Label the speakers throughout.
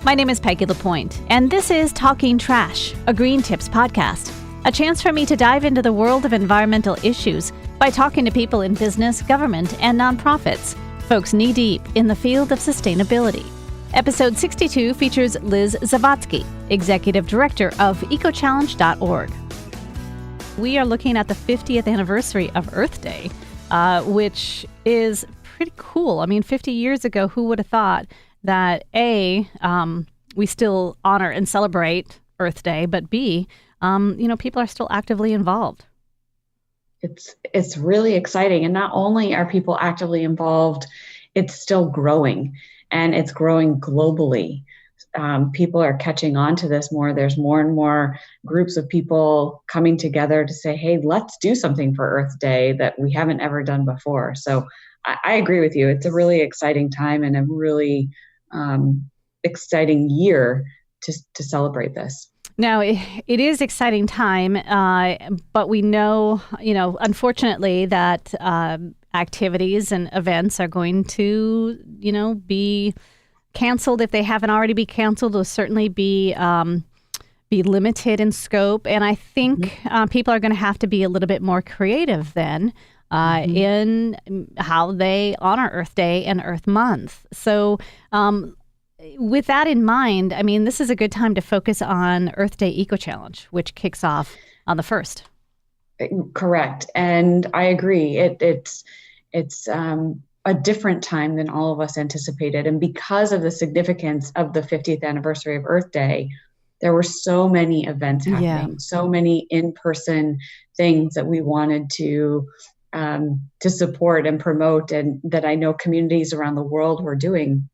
Speaker 1: My name is Peggy LaPointe, and this is Talking Trash, a Green Tips podcast, a chance for me to dive into the world of environmental issues by talking to people in business, government, and nonprofits, folks knee-deep in the field of sustainability. Episode 62 features Liz Zavodsky, Executive Director of EcoChallenge.org. We are looking at the 50th anniversary of Earth Day, which is pretty cool. I mean, 50 years ago, who would have thought that we still honor and celebrate Earth Day, but B, people are still actively involved.
Speaker 2: It's really exciting. And not only are people actively involved, it's still growing, and it's growing globally. People are catching on to this more. There's more and more groups of people coming together to say, hey, let's do something for Earth Day that we haven't ever done before. So I agree with you. It's a really exciting time and a really exciting year to celebrate this.
Speaker 1: Now, it is exciting time, but we know, unfortunately, that activities and events are going to, be canceled if they haven't already been canceled. Will certainly be limited in scope, and I think people are going to have to be a little bit more creative then in how they honor Earth Day and Earth Month. So, with that in mind, I mean, this is a good time to focus on Earth Day Eco Challenge, which kicks off on the 1st.
Speaker 2: Correct. And I agree. It's a different time than all of us anticipated. And because of the significance of the 50th anniversary of Earth Day, there were so many events happening, so many in-person things that we wanted to support and promote, and that I know communities around the world were doing.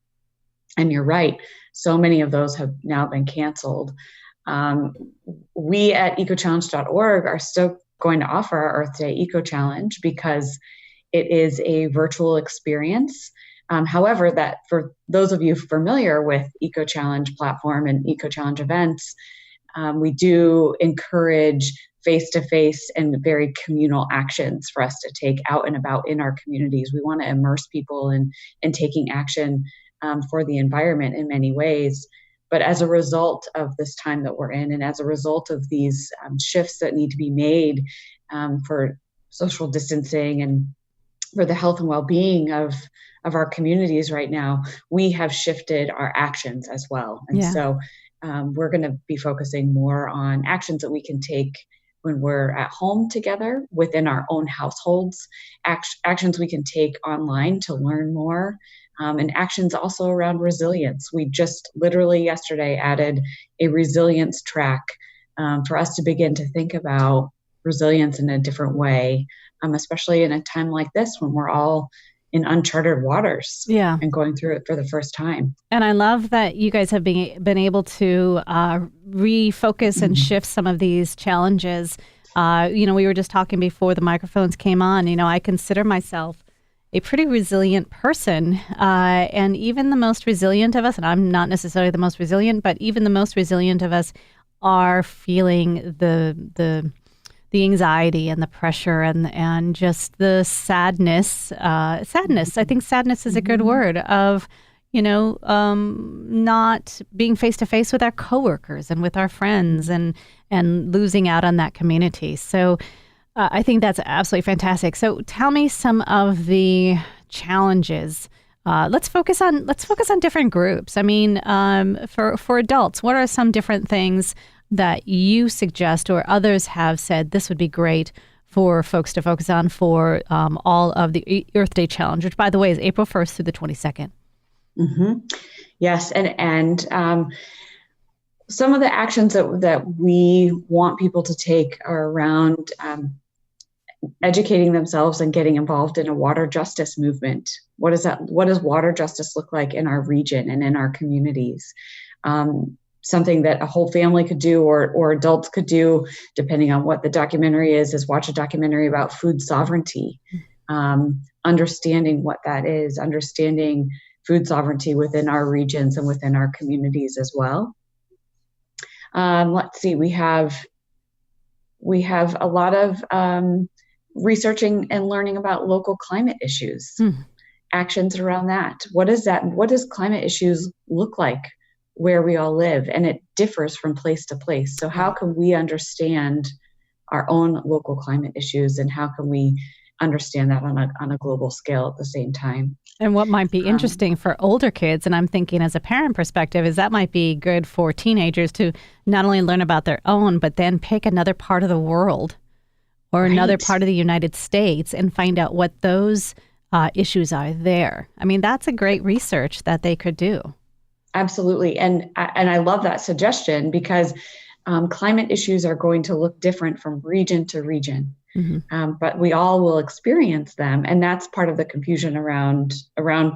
Speaker 2: And you're right, so many of those have now been canceled. We at EcoChallenge.org are still going to offer our Earth Day Eco Challenge because it is a virtual experience. However, that for those of you familiar with Eco Challenge platform and Eco Challenge events, we do encourage face-to-face and very communal actions for us to take out and about in our communities. We want to immerse people in taking action for the environment in many ways. But as a result of this time that we're in, and as a result of these shifts that need to be made for social distancing and for the health and well-being of our communities right now, we have shifted our actions as well. And so we're going to be focusing more on actions that we can take when we're at home together within our own households, actions we can take online to learn more, and actions also around resilience. We just literally yesterday added a resilience track for us to begin to think about resilience in a different way, especially in a time like this when we're all in uncharted waters and going through it for the first time. And
Speaker 1: I love that you guys have been able to refocus and shift some of these challenges. We were just talking before the microphones came on. I consider myself a pretty resilient person, and even the most resilient of us, and I'm not necessarily the most resilient, but even the most resilient of us are feeling the anxiety and the pressure and just the sadness. I think sadness is a good word of, not being face to face with our coworkers and with our friends and losing out on that community. So I think that's absolutely fantastic. So tell me some of the challenges. Let's focus on different groups. I mean, for adults, what are some different things that you suggest or others have said this would be great for folks to focus on for all of the Earth Day Challenge, which, by the way, is April 1st through the 22nd?
Speaker 2: Yes, and some of the actions that we want people to take are around educating themselves and getting involved in a water justice movement. What does water justice look like in our region and in our communities? Something that a whole family could do or adults could do, depending on what the documentary is watch a documentary about food sovereignty, understanding what that is, understanding food sovereignty within our regions and within our communities as well. Let's see, we have a lot of researching and learning about local climate issues, actions around that. What does climate issues look like where we all live, and it differs from place to place. So how can we understand our own local climate issues, and how can we understand that on a global scale at the same time?
Speaker 1: And what might be interesting for older kids, and I'm thinking as a parent perspective, is that might be good for teenagers to not only learn about their own, but then pick another part of the world or another part of the United States and find out what those issues are there. I mean, that's a great research that they could do.
Speaker 2: Absolutely. And I love that suggestion, because climate issues are going to look different from region to region. Mm-hmm. But we all will experience them. And that's part of the confusion around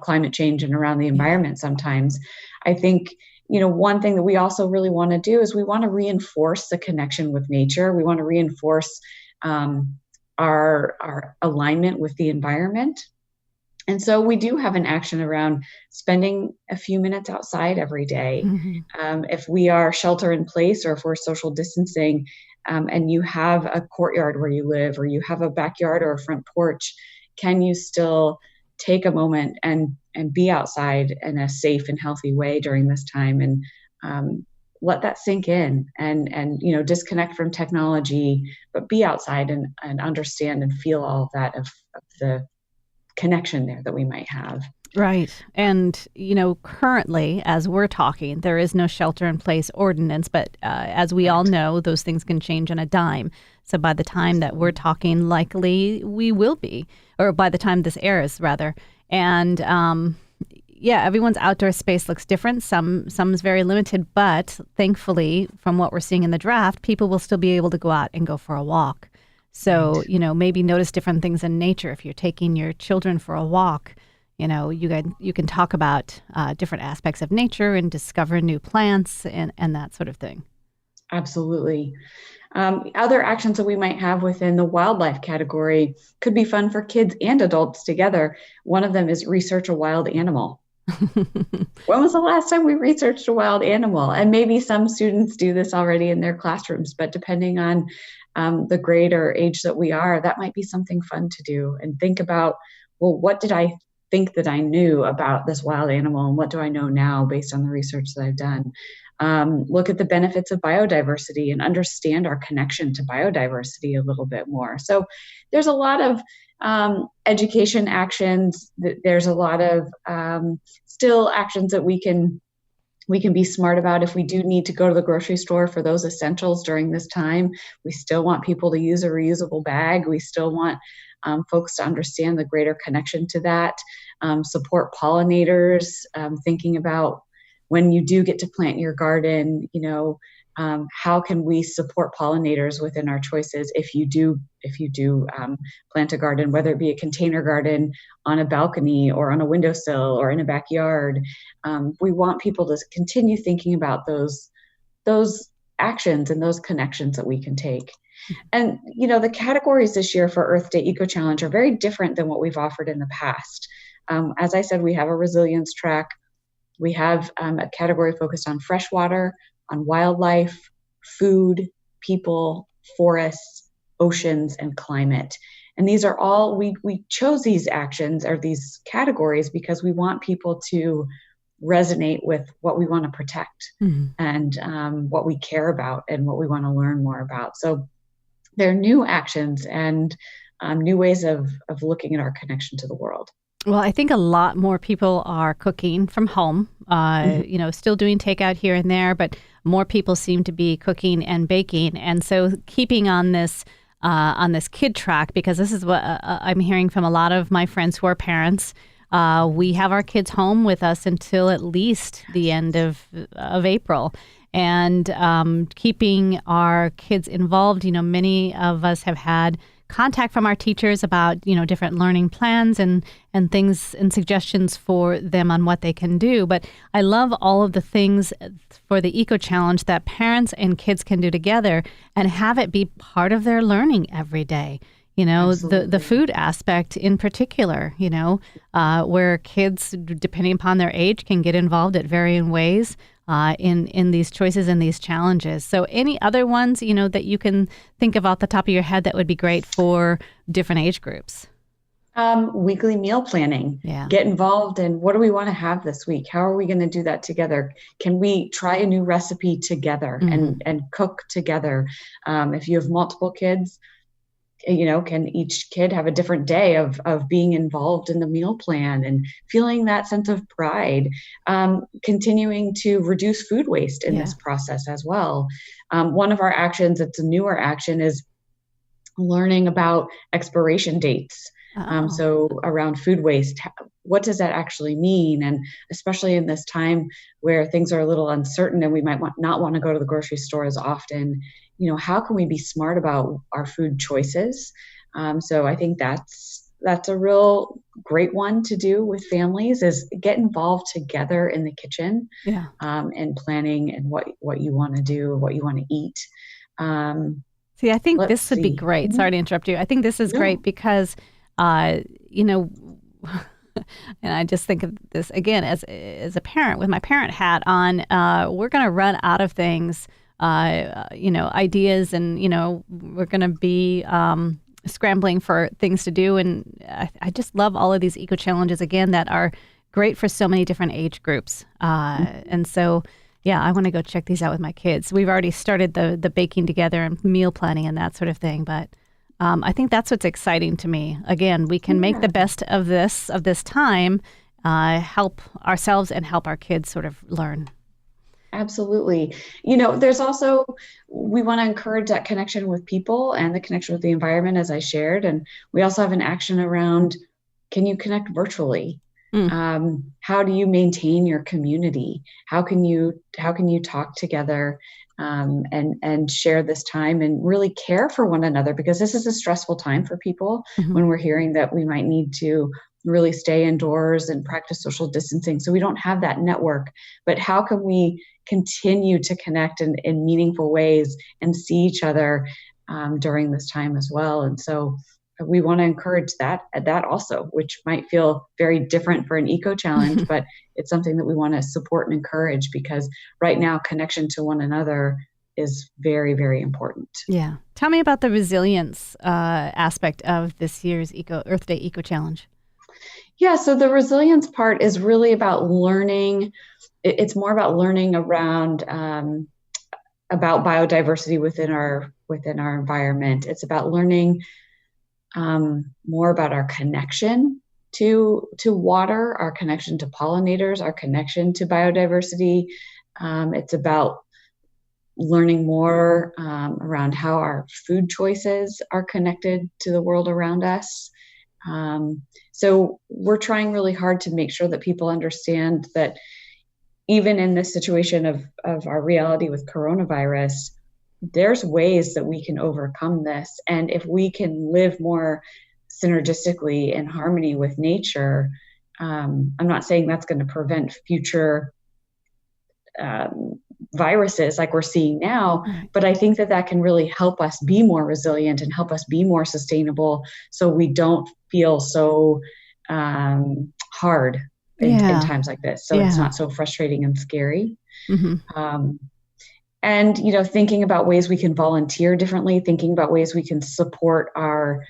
Speaker 2: climate change and around the environment sometimes. I think, one thing that we also really want to do is we want to reinforce the connection with nature. We want to reinforce our alignment with the environment. And so we do have an action around spending a few minutes outside every day. Mm-hmm. If we are shelter in place, or if we're social distancing, and you have a courtyard where you live, or you have a backyard or a front porch, can you still take a moment and be outside in a safe and healthy way during this time, and let that sink in, and disconnect from technology, but be outside and understand and feel all of that of the connection there that we might have.
Speaker 1: Right. And, currently, as we're talking, there is no shelter in place ordinance, but as we all know, those things can change on a dime. So by the time that we're talking, likely we will be, or by the time this airs, rather. And everyone's outdoor space looks different. Some's very limited, but thankfully, from what we're seeing in the draft, people will still be able to go out and go for a walk. So, maybe notice different things in nature. If you're taking your children for a walk, you can talk about different aspects of nature and discover new plants and that sort of thing.
Speaker 2: Absolutely. Other actions that we might have within the wildlife category could be fun for kids and adults together. One of them is research a wild animal. When was the last time we researched a wild animal? And maybe some students do this already in their classrooms, but depending on the grade or age that we are, that might be something fun to do, and think about, well, what did I think that I knew about this wild animal, and what do I know now based on the research that I've done? Look at the benefits of biodiversity and understand our connection to biodiversity a little bit more. So there's a lot of education actions. There's a lot of still actions that we can be smart about. If we do need to go to the grocery store for those essentials during this time, we still want people to use a reusable bag. We still want folks to understand the greater connection to that. Support pollinators, thinking about when you do get to plant your garden, how can we support pollinators within our choices if you do plant a garden, whether it be a container garden on a balcony or on a windowsill or in a backyard. We want people to continue thinking about those actions and those connections that we can take. And, the categories this year for Earth Day Eco Challenge are very different than what we've offered in the past. As I said, we have a resilience track. We have a category focused on freshwater, on wildlife, food, people, forests, oceans, and climate. And these are all, we chose these actions or these categories because we want people to resonate with what we want to protect, mm-hmm. and what we care about and what we want to learn more about. So they're new actions and new ways of looking at our connection to the world.
Speaker 1: Well, I think a lot more people are cooking from home, mm-hmm. Still doing takeout here and there, but more people seem to be cooking and baking. And so keeping on this kid track, because this is what I'm hearing from a lot of my friends who are parents. We have our kids home with us until at least the end of April. And keeping our kids involved, many of us have had contact from our teachers about, different learning plans and things and suggestions for them on what they can do. But I love all of the things for the Eco Challenge that parents and kids can do together and have it be part of their learning every day. The food aspect in particular, where kids, depending upon their age, can get involved at varying ways in these choices and these challenges. So any other ones, that you can think of off the top of your head that would be great for different age groups?
Speaker 2: Weekly meal planning.
Speaker 1: Yeah.
Speaker 2: Get involved in what do we want to have this week? How are we going to do that together? Can we try a new recipe together and cook together? If you have multiple kids, can each kid have a different day of being involved in the meal plan and feeling that sense of pride, continuing to reduce food waste in this process as well. One of our actions, it's a newer action, is learning about expiration dates. So around food waste, what does that actually mean? And especially in this time where things are a little uncertain and we might not want to go to the grocery store as often, how can we be smart about our food choices? So I think that's a real great one to do with families, is get involved together in the kitchen, and planning and what you want to do, what you want to eat.
Speaker 1: See, I think this would be great. Sorry to interrupt you. I think this is great because, and I just think of this again as a parent with my parent hat on. We're going to run out of things, ideas, and we're going to be scrambling for things to do. And I just love all of these eco challenges again that are great for so many different age groups. And so, yeah, I want to go check these out with my kids. We've already started the baking together and meal planning and that sort of thing, but I think that's what's exciting to me. Again, we can make the best of this time, help ourselves and help our kids sort of learn.
Speaker 2: Absolutely. There's also, we want to encourage that connection with people and the connection with the environment, as I shared. And we also have an action around, can you connect virtually? How do you maintain your community? How can you talk together and share this time and really care for one another? Because this is a stressful time for people when we're hearing that we might need to really stay indoors and practice social distancing. So we don't have that network, but how can we continue to connect in meaningful ways and see each other during this time as well? And so we want to encourage that also, which might feel very different for an eco challenge, but it's something that we want to support and encourage, because right now connection to one another is very, very important.
Speaker 1: Yeah. Tell me about the resilience aspect of this year's Earth Day Eco Challenge.
Speaker 2: Yeah, so the resilience part is really about learning. It's more about learning around about biodiversity within our environment. It's about learning more about our connection to water, our connection to pollinators, our connection to biodiversity. It's about learning more around how our food choices are connected to the world around us. So we're trying really hard to make sure that people understand that even in this situation of our reality with coronavirus, there's ways that we can overcome this. And if we can live more synergistically in harmony with nature, I'm not saying that's going to prevent future viruses like we're seeing now, but I think that can really help us be more resilient and help us be more sustainable, so we don't feel so hard in times like this. So it's not so frustrating and scary. And, thinking about ways we can volunteer differently, thinking about ways we can support our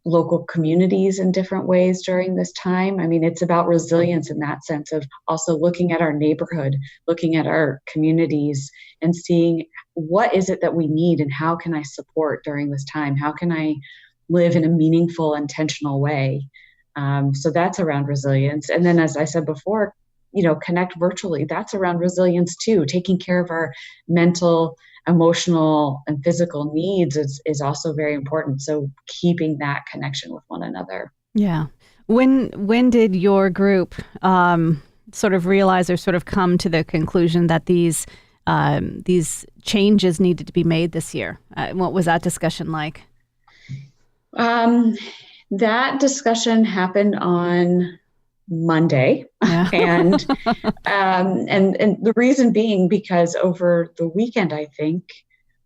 Speaker 2: local communities in different ways during this time. I mean, it's about resilience in that sense of also looking at our neighborhood, looking at our communities and seeing what is it that we need and how can I support during this time? How can I live in a meaningful, intentional way? So that's around resilience. And then, as I said before, connect virtually. That's around resilience too. Taking care of our mental, emotional, and physical needs is also very important. So keeping that connection with one another.
Speaker 1: Yeah. When did your group sort of realize or sort of come to the conclusion that these changes needed to be made this year? What was that discussion like?
Speaker 2: That discussion happened on Monday. And the reason being because over the weekend, I think,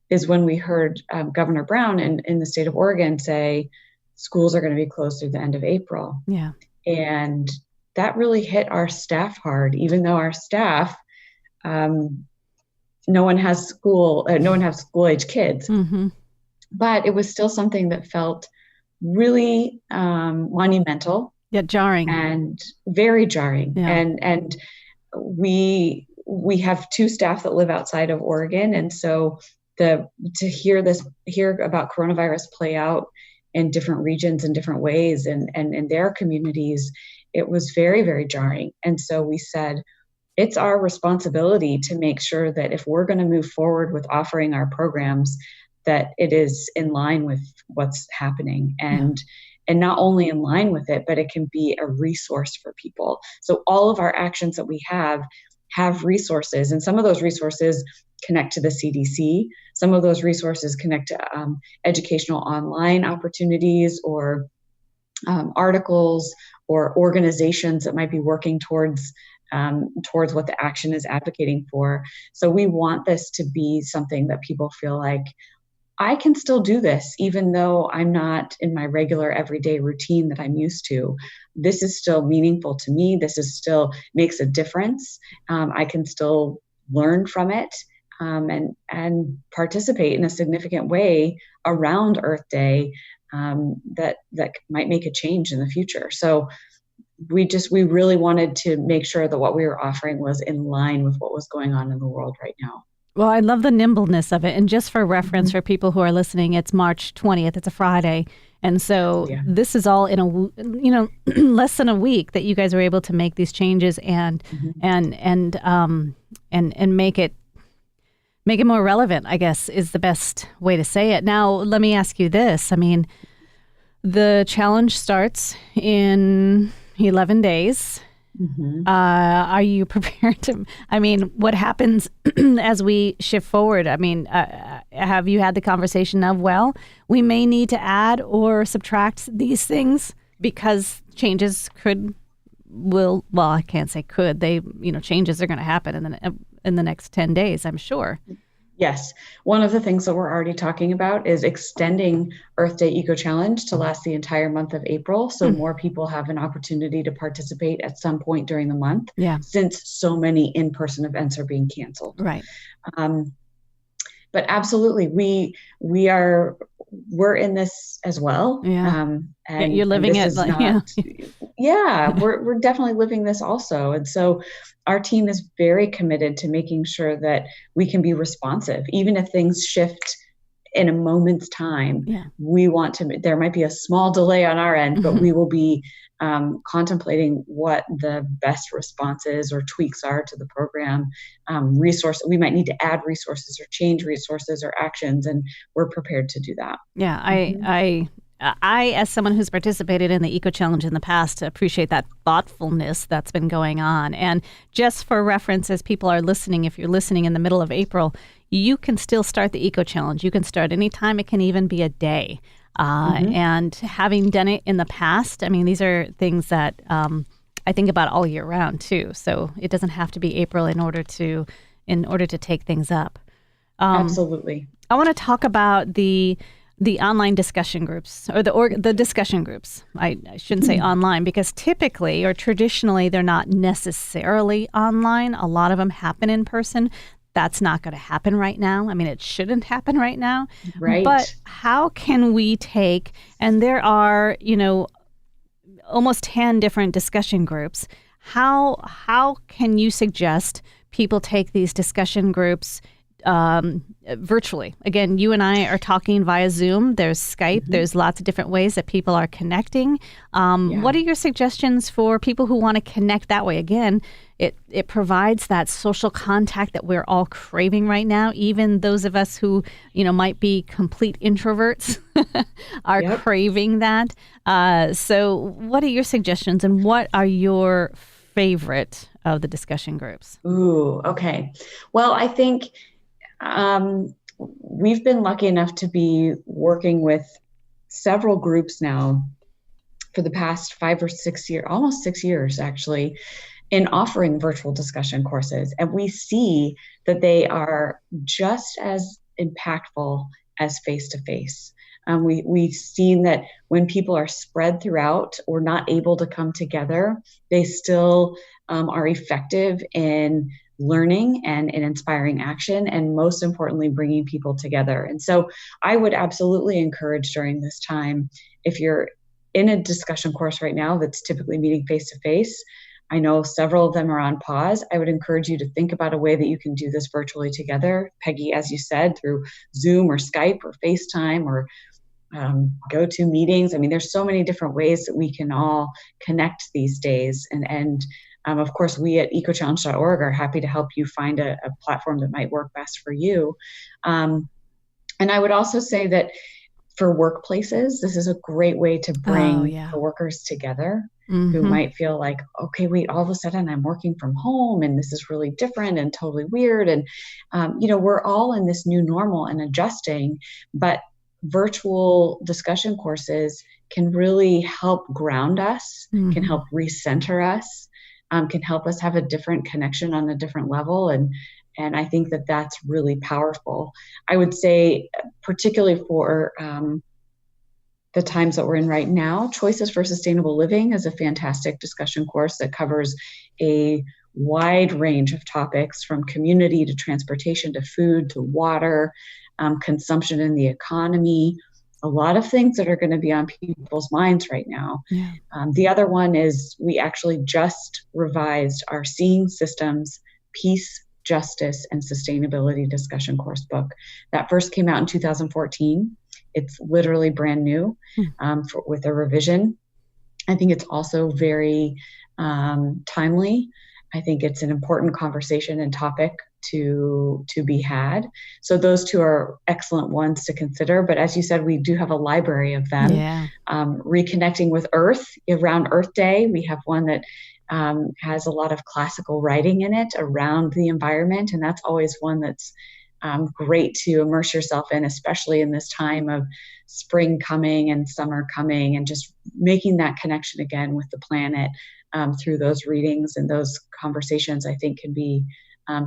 Speaker 2: is when we heard Governor Brown in the state of Oregon say schools are going to be closed through the end of April. Yeah. And that really hit our staff hard, even though our staff, no one has school age kids. But it was still something that felt really monumental.
Speaker 1: Yeah, jarring.
Speaker 2: And very jarring.
Speaker 1: Yeah.
Speaker 2: And we have two staff that live outside of Oregon. And so to hear about coronavirus play out in different regions in different ways and in their communities, it was very, very jarring. And so we said, it's our responsibility to make sure that if we're going to move forward with offering our programs, that it is in line with what's happening and not only in line with it, but it can be a resource for people. So all of our actions that we have resources, and some of those resources connect to the CDC. Some of those resources connect to educational online opportunities or articles or organizations that might be working towards what the action is advocating for. So we want this to be something that people feel like, I can still do this, even though I'm not in my regular everyday routine that I'm used to. This is still meaningful to me. This is still makes a difference. I can still learn from it and participate in a significant way around Earth Day that might make a change in the future. So we really wanted to make sure that what we were offering was in line with what was going on in the world right now.
Speaker 1: Well, I love the nimbleness of it. And just for reference for people who are listening, it's March 20th. It's a Friday. And so this is all in less than a week that you guys were able to make these changes and make it more relevant, I guess, is the best way to say it. Now, let me ask you this. I mean, the challenge starts in 11 days. Are you prepared to, what happens as we shift forward? Have you had the conversation of, well, we may need to add or subtract these things because changes I can't say could, changes are going to happen in the next 10 days, I'm sure.
Speaker 2: Yes. One of the things that we're already talking about is extending Earth Day Eco Challenge to last the entire month of April. So more people have an opportunity to participate at some point during the month since so many in-person events are being canceled.
Speaker 1: Right.
Speaker 2: But absolutely, we're in this as well.
Speaker 1: Yeah. And you're living it.
Speaker 2: We're definitely living this also. And so our team is very committed to making sure that we can be responsive, even if things shift in a moment's time. We want to, there might be a small delay on our end, but we will be contemplating what the best responses or tweaks are to the program. We might need to add resources or change resources or actions, and we're prepared to do that.
Speaker 1: Yeah, I, as someone who's participated in the Eco Challenge in the past, appreciate that thoughtfulness that's been going on. And just for reference, as people are listening, if you're listening in the middle of April, you can still start the Eco Challenge. You can start anytime. It can even be a day. And having done it in the past, these are things that I think about all year round too. So it doesn't have to be April in order to take things up.
Speaker 2: Absolutely.
Speaker 1: I want to talk about the online discussion groups or the discussion groups. I shouldn't say online because typically or traditionally they're not necessarily online. A lot of them happen in person. That's not going to happen right now. It shouldn't happen right now.
Speaker 2: Right.
Speaker 1: But how can we take, and there are, almost 10 different discussion groups. How can you suggest people take these discussion groups virtually? Again, you and I are talking via Zoom. There's Skype. There's lots of different ways that people are connecting. What are your suggestions for people who want to connect that way? Again, it provides that social contact that we're all craving right now. Even those of us who, might be complete introverts are craving that. So what are your suggestions and what are your favorite of the discussion groups?
Speaker 2: Ooh, okay. Well, I think we've been lucky enough to be working with several groups now for the past 5 or 6 years, almost 6 years actually, in offering virtual discussion courses. And we see that they are just as impactful as face-to-face. We've seen that when people are spread throughout or not able to come together, they still are effective in learning and in inspiring action, and most importantly, bringing people together. And so I would absolutely encourage during this time, if you're in a discussion course right now that's typically meeting face-to-face, I know several of them are on pause. I would encourage you to think about a way that you can do this virtually together. Peggy, as you said, through Zoom or Skype or FaceTime or go-to meetings. I mean, there's so many different ways that we can all connect these days. And of course, we at ecochallenge.org are happy to help you find a platform that might work best for you. And I would also say that for workplaces, this is a great way to bring the workers together who might feel like, okay, wait, all of a sudden I'm working from home and this is really different and totally weird. And, we're all in this new normal and adjusting, but virtual discussion courses can really help ground us, can help recenter us, can help us have a different connection on a different level. And I think that that's really powerful. I would say, particularly for the times that we're in right now, Choices for Sustainable Living is a fantastic discussion course that covers a wide range of topics, from community to transportation to food to water, consumption in the economy, a lot of things that are going to be on people's minds right now. Yeah. The other one is we actually just revised our Seeing Systems, Peace, Justice, and Sustainability discussion course book. That first came out in 2014. It's literally brand new with a revision. I think it's also very timely. I think it's an important conversation and topic to be had. So those two are excellent ones to consider. But as you said, we do have a library of them. Yeah. Reconnecting with Earth around Earth Day. We have one that has a lot of classical writing in it around the environment. And that's always one that's great to immerse yourself in, especially in this time of spring coming and summer coming, and just making that connection again with the planet through those readings and those conversations, I think can be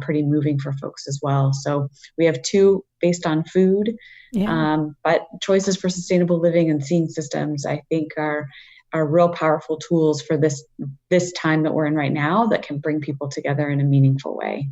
Speaker 2: pretty moving for folks as well. So we have two based on food, but Choices for Sustainable Living and Seeing Systems, I think are real powerful tools for this time that we're in right now that can bring people together in a meaningful way.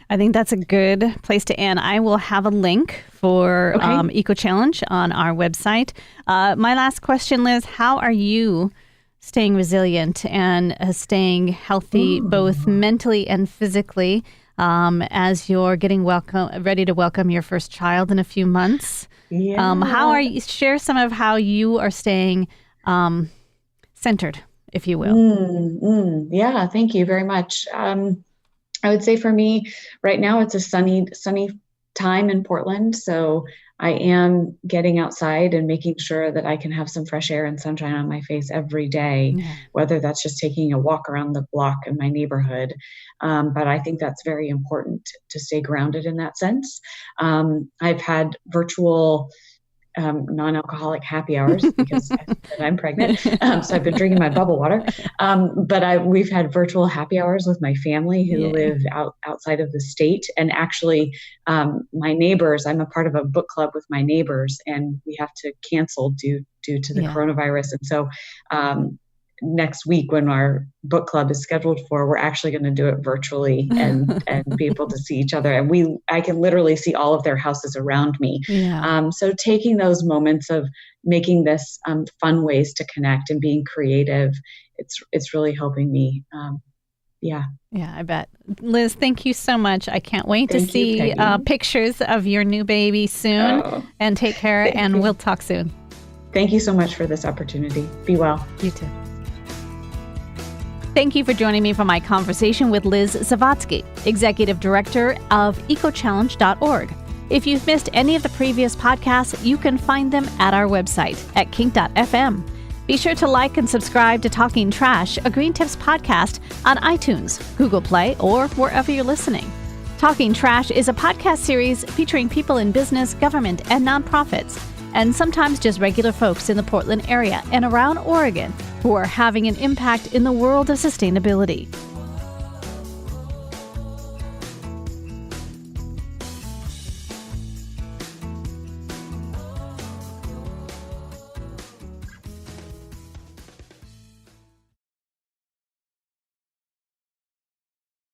Speaker 1: I think that's a good place to end. I will have a link for Eco Challenge on our website. My last question, Liz, how are you staying resilient and staying healthy, both mentally and physically, as you're getting ready to welcome your first child in a few months? Yeah. How are you? Share some of how you are staying centered, if you will.
Speaker 2: Yeah, thank you very much. I would say for me right now, it's a sunny time in Portland. So I am getting outside and making sure that I can have some fresh air and sunshine on my face every day, whether that's just taking a walk around the block in my neighborhood. But I think that's very important to stay grounded in that sense. I've had virtual non-alcoholic happy hours because I'm pregnant. So I've been drinking my bubble water. But we've had virtual happy hours with my family who live outside of the state. And actually, my neighbors, I'm a part of a book club with my neighbors, and we have to cancel due to the coronavirus. And so next week, when our book club is scheduled for, we're actually going to do it virtually and be able to see each other. And I can literally see all of their houses around me. Yeah. So taking those moments of making this fun ways to connect and being creative, it's really helping me. Yeah,
Speaker 1: I bet. Liz, thank you so much. I can't wait to see pictures of your new baby soon. And take care, and we'll talk soon.
Speaker 2: Thank you so much for this opportunity. Be well.
Speaker 1: You too. Thank you for joining me for my conversation with Liz Zavodsky, Executive Director of ecochallenge.org. If you've missed any of the previous podcasts, you can find them at our website at KINK.FM. Be sure to like and subscribe to Talking Trash, a Green Tips podcast on iTunes, Google Play, or wherever you're listening. Talking Trash is a podcast series featuring people in business, government, and nonprofits, and sometimes just regular folks in the Portland area and around Oregon who are having an impact in the world of sustainability.